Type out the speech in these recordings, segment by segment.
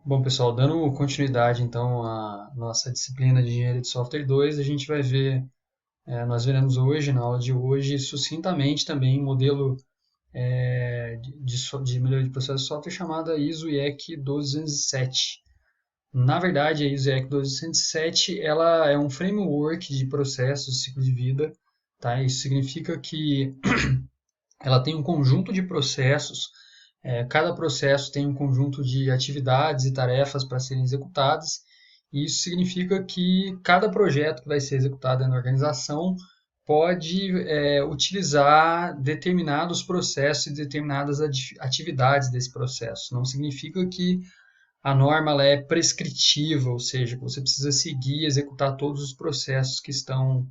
Bom, pessoal, dando continuidade então à nossa disciplina de Engenharia de Software 2, a gente vai ver, nós veremos hoje, na aula de hoje, sucintamente também um modelo de melhoria de processo de software chamada ISO IEC 12207. Na verdade, a ISO IEC 12207 ela é um framework de processos de ciclo de vida, tá? Isso significa que ela tem um conjunto de processos. Cada processo tem um conjunto de atividades e tarefas para serem executadas, e isso significa que cada projeto que vai ser executado na organização pode utilizar determinados processos e determinadas atividades desse processo. Não significa que a norma ela é prescritiva, ou seja, que você precisa seguir e executar todos os processos que estão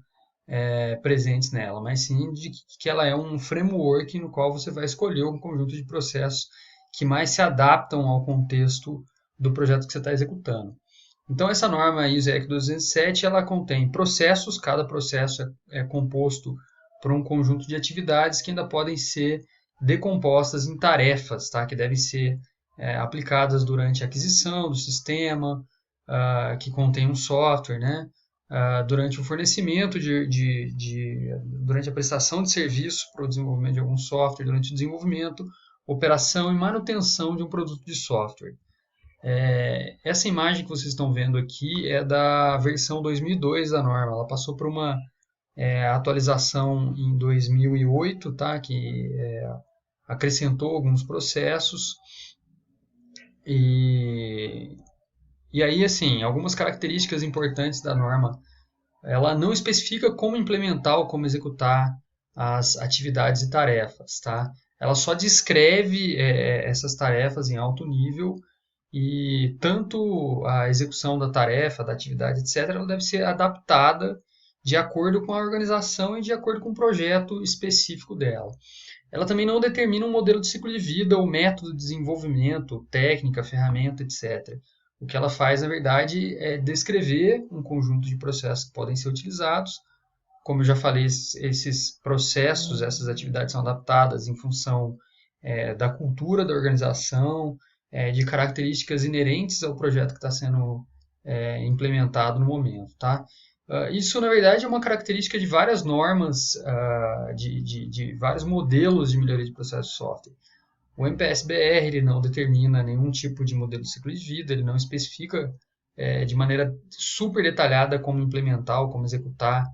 presentes nela, mas sim de que ela é um framework no qual você vai escolher um conjunto de processos que mais se adaptam ao contexto do projeto que você está executando. Então, essa norma ISO EC 207, ela contém processos, cada processo é composto por um conjunto de atividades que ainda podem ser decompostas em tarefas, tá? Que devem ser aplicadas durante a aquisição do sistema, que contém um software, né? Durante o fornecimento durante a prestação de serviço para o desenvolvimento de algum software, durante o desenvolvimento, operação e manutenção de um produto de software. Essa imagem que vocês estão vendo aqui é da versão 2002 da norma. Ela passou por uma atualização em 2008, tá? Que acrescentou alguns processos e, e aí, assim, algumas características importantes da norma. Ela não especifica como implementar ou como executar as atividades e tarefas, tá? Ela só descreve essas tarefas em alto nível e tanto a execução da tarefa, da atividade, etc., ela deve ser adaptada de acordo com a organização e de acordo com o projeto específico dela. Ela também não determina um modelo de ciclo de vida ou método de desenvolvimento, técnica, ferramenta, etc. O que ela faz, na verdade, é descrever um conjunto de processos que podem ser utilizados. Como eu já falei, esses processos, essas atividades são adaptadas em função da cultura da organização, de características inerentes ao projeto que está sendo implementado no momento, tá? Isso, na verdade, é uma característica de várias normas, de vários modelos de melhoria de processo de software. O MPS-BR ele não determina nenhum tipo de modelo de ciclo de vida, ele não especifica de maneira super detalhada como implementar ou como executar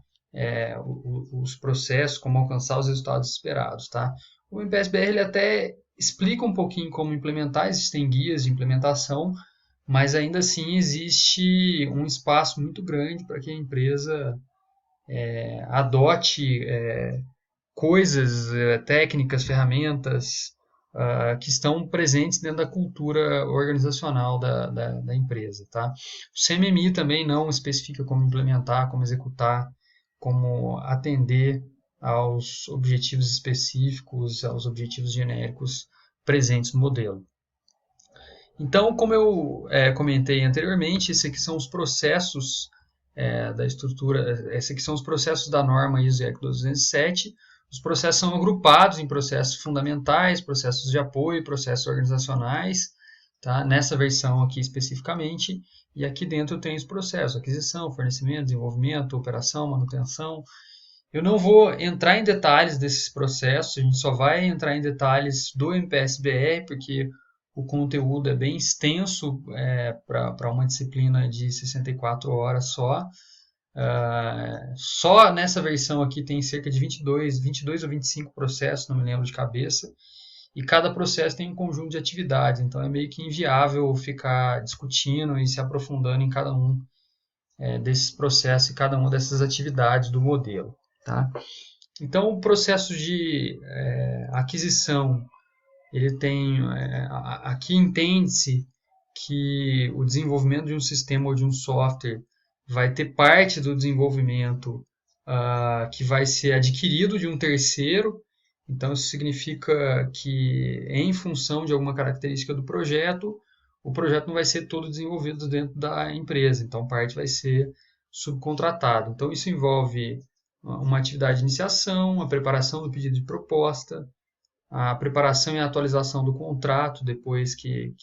os processos, como alcançar os resultados esperados. Tá? O MPS-BR ele até explica um pouquinho como implementar, existem guias de implementação, mas ainda assim existe um espaço muito grande para que a empresa adote coisas, técnicas, ferramentas que estão presentes dentro da cultura organizacional da empresa. Tá? O CMMI também não especifica como implementar, como executar, como atender aos objetivos específicos, aos objetivos genéricos presentes no modelo. Então, como eu comentei anteriormente, esses aqui são os processos da estrutura, esses aqui são os processos da norma ISO EC 207. Os processos são agrupados em processos fundamentais, processos de apoio, processos organizacionais, tá? Nessa versão aqui especificamente, e aqui dentro tem os processos, aquisição, fornecimento, desenvolvimento, operação, manutenção. Eu não vou entrar em detalhes desses processos, a gente só vai entrar em detalhes do MPS-BR, porque o conteúdo é bem extenso para uma disciplina de 64 horas só. Só nessa versão aqui tem cerca de 22 ou 25 processos, não me lembro de cabeça, e cada processo tem um conjunto de atividades, então é meio que inviável ficar discutindo e se aprofundando em cada um desses processos e cada uma dessas atividades do modelo. Tá? Então, o processo de aquisição, ele tem, aqui entende-se que o desenvolvimento de um sistema ou de um software vai ter parte do desenvolvimento que vai ser adquirido de um terceiro. Então, isso significa que, em função de alguma característica do projeto, o projeto não vai ser todo desenvolvido dentro da empresa. Então, parte vai ser subcontratado. Então, isso envolve uma atividade de iniciação, a preparação do pedido de proposta, a preparação e a atualização do contrato depois que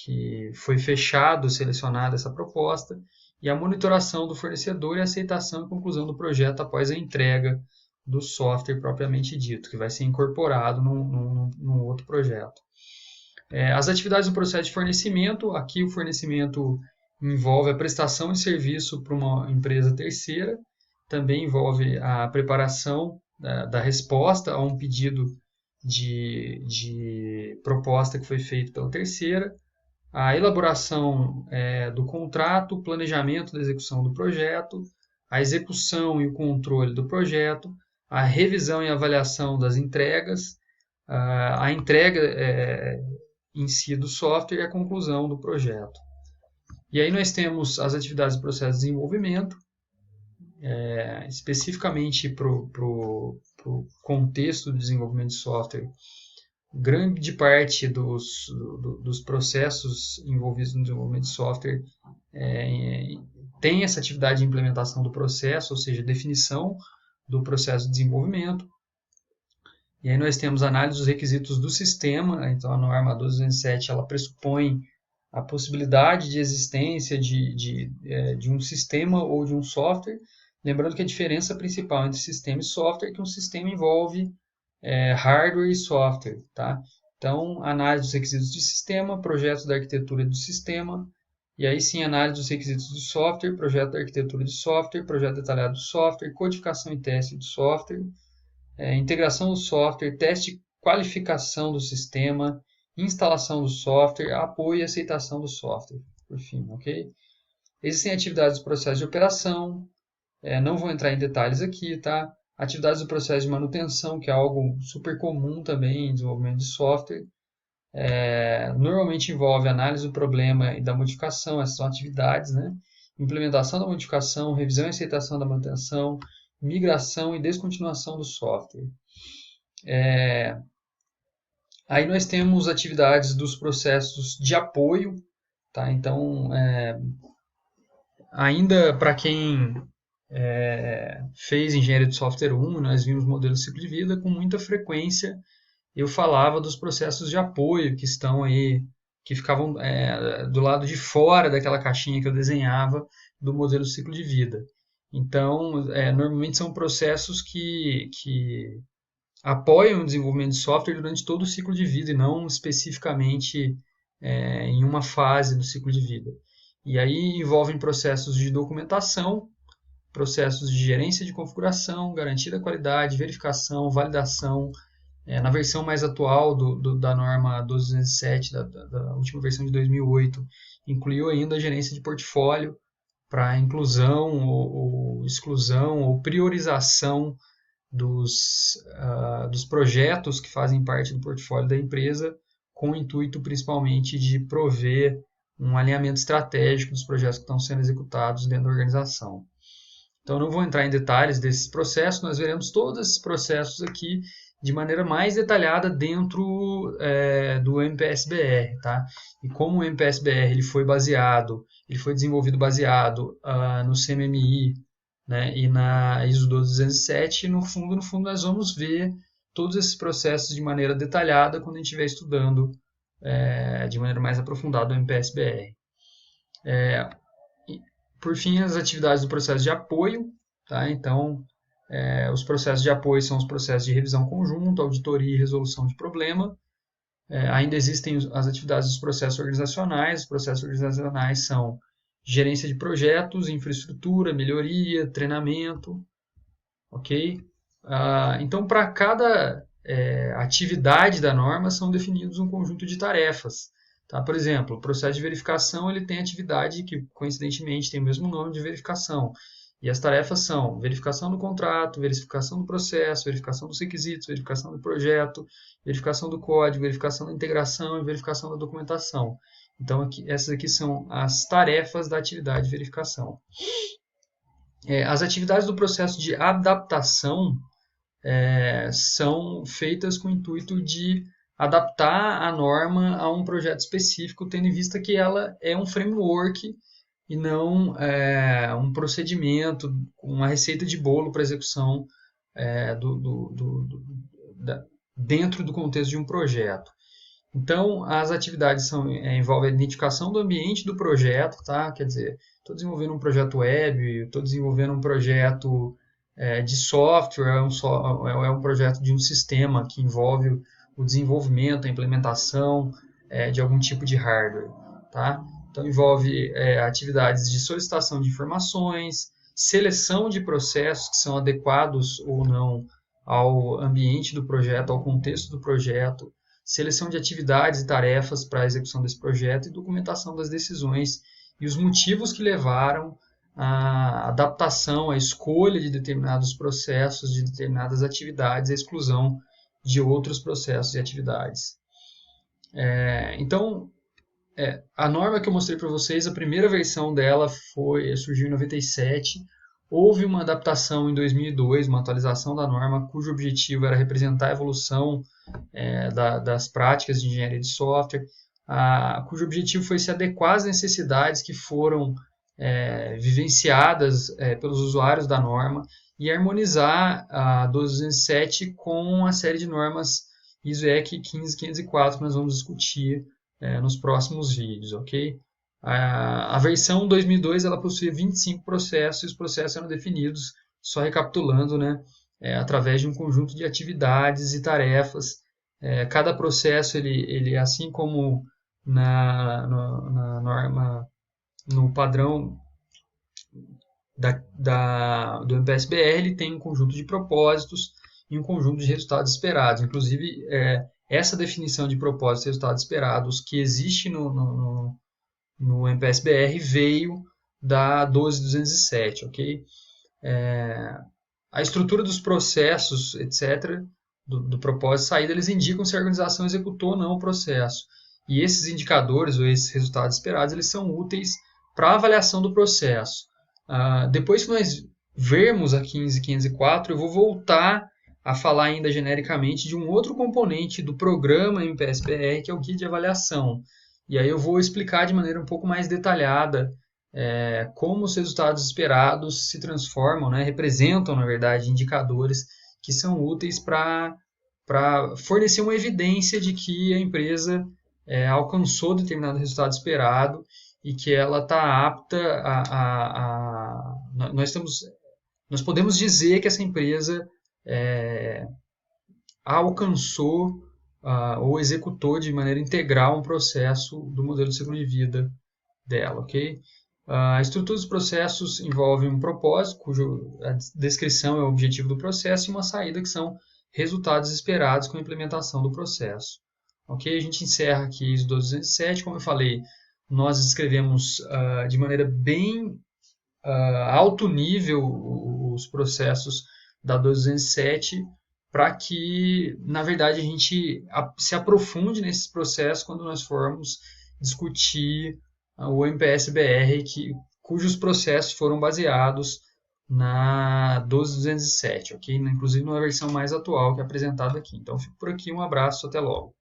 que foi fechado, selecionada essa proposta, e a monitoração do fornecedor e a aceitação e conclusão do projeto após a entrega do software propriamente dito, que vai ser incorporado num outro projeto. As atividades do processo de fornecimento, aqui o fornecimento envolve a prestação de serviço para uma empresa terceira, também envolve a preparação da resposta a um pedido de proposta que foi feito pela terceira, a elaboração do contrato, planejamento da execução do projeto, a execução e o controle do projeto, a revisão e avaliação das entregas, a entrega em si do software e a conclusão do projeto. E aí nós temos as atividades do processo de desenvolvimento, especificamente para o contexto do desenvolvimento de software. Grande parte dos processos envolvidos no desenvolvimento de software tem essa atividade de implementação do processo, ou seja, definição do processo de desenvolvimento. E aí nós temos análise dos requisitos do sistema, então a norma 12207 ela pressupõe a possibilidade de existência de um sistema ou de um software, lembrando que a diferença principal entre sistema e software é que um sistema envolve hardware e software, tá? Então, análise dos requisitos de sistema, projeto da arquitetura do sistema, e aí sim análise dos requisitos do software, projeto da arquitetura de software, projeto detalhado do software, codificação e teste do software, integração do software, teste e qualificação do sistema, instalação do software, apoio e aceitação do software, por fim, ok? Existem atividades do processo de operação, não vou entrar em detalhes aqui, tá? Atividades do processo de manutenção, que é algo super comum também em desenvolvimento de software. Normalmente envolve análise do problema e da modificação, essas são atividades, né? Implementação da modificação, revisão e aceitação da manutenção, migração e descontinuação do software. Aí nós temos atividades dos processos de apoio, tá? Então, ainda para quem fez engenharia de software 1, nós vimos modelos de ciclo de vida, com muita frequência eu falava dos processos de apoio que estão aí, que ficavam do lado de fora daquela caixinha que eu desenhava do modelo de ciclo de vida. Então, normalmente são processos que apoiam o desenvolvimento de software durante todo o ciclo de vida e não especificamente em uma fase do ciclo de vida. E aí envolvem processos de documentação, processos de gerência de configuração, garantia da qualidade, verificação, validação. Na versão mais atual da norma 12207, da última versão de 2008, incluiu ainda a gerência de portfólio para inclusão ou exclusão ou priorização dos projetos que fazem parte do portfólio da empresa, com o intuito principalmente de prover um alinhamento estratégico dos projetos que estão sendo executados dentro da organização. Então, não vou entrar em detalhes desses processos, nós veremos todos esses processos aqui de maneira mais detalhada dentro do MPS-BR, tá? E como o MPS-BR ele foi desenvolvido baseado no CMMI, né, e na ISO 12207, no fundo nós vamos ver todos esses processos de maneira detalhada quando a gente estiver estudando de maneira mais aprofundada o MPS-BR. Por fim, as atividades do processo de apoio, tá? Então, os processos de apoio são os processos de revisão conjunta, auditoria e resolução de problema. Ainda existem as atividades dos processos organizacionais. Os processos organizacionais são gerência de projetos, infraestrutura, melhoria, treinamento, ok? Então, para cada atividade da norma são definidos um conjunto de tarefas. Tá? Por exemplo, o processo de verificação ele tem atividade que, coincidentemente, tem o mesmo nome de verificação. E as tarefas são verificação do contrato, verificação do processo, verificação dos requisitos, verificação do projeto, verificação do código, verificação da integração e verificação da documentação. Então, essas aqui são as tarefas da atividade de verificação. As atividades do processo de adaptação são feitas com o intuito de adaptar a norma a um projeto específico, tendo em vista que ela é um framework e não um procedimento, uma receita de bolo para execução dentro do contexto de um projeto. Então, as atividades envolvem a identificação do ambiente do projeto, tá? Quer dizer, estou desenvolvendo um projeto web, estou desenvolvendo um projeto de software, é um projeto de um sistema que envolve o desenvolvimento, a implementação de algum tipo de hardware, tá? Então, envolve atividades de solicitação de informações, seleção de processos que são adequados ou não ao ambiente do projeto, ao contexto do projeto, seleção de atividades e tarefas para a execução desse projeto e documentação das decisões e os motivos que levaram à adaptação, à escolha de determinados processos, de determinadas atividades, à exclusão de outros processos e atividades. Então, a norma que eu mostrei para vocês, a primeira versão dela surgiu em 97. Houve uma adaptação em 2002, uma atualização da norma, cujo objetivo era representar a evolução das práticas de engenharia de software, cujo objetivo foi se adequar às necessidades que foram vivenciadas pelos usuários da norma e harmonizar a 12207 com a série de normas ISO/IEC 15504 que nós vamos discutir nos próximos vídeos, ok? A versão 2002 ela possui 25 processos e os processos eram definidos, só recapitulando, né, através de um conjunto de atividades e tarefas. Cada processo, ele assim como na norma, no padrão do MPSBR, ele tem um conjunto de propósitos e um conjunto de resultados esperados. Inclusive, essa definição de propósitos e resultados esperados que existe no MPSBR veio da 12207, ok? A estrutura dos processos, etc., do propósito de saída, eles indicam se a organização executou ou não o processo. E esses indicadores, ou esses resultados esperados, eles são úteis para a avaliação do processo. Depois que nós vermos a 15504, eu vou voltar a falar ainda genericamente de um outro componente do programa MPSBR, que é o guia de avaliação. E aí eu vou explicar de maneira um pouco mais detalhada como os resultados esperados se transformam, né, representam, na verdade, indicadores que são úteis para fornecer uma evidência de que a empresa alcançou determinado resultado esperado e que ela está apta nós podemos dizer que essa empresa alcançou ou executou de maneira integral um processo do modelo de ciclo de vida dela, ok? A estrutura dos processos envolve um propósito, cuja descrição é o objetivo do processo, e uma saída, que são resultados esperados com a implementação do processo. Ok? A gente encerra aqui ISO 12207. Como eu falei, nós escrevemos de maneira bem alto nível os processos da 12207 para que, na verdade, a gente se aprofunde nesses processos quando nós formos discutir o MPSBR, cujos processos foram baseados na 12207, ok? Inclusive numa versão mais atual que é apresentada aqui. Então, fico por aqui, um abraço, até logo.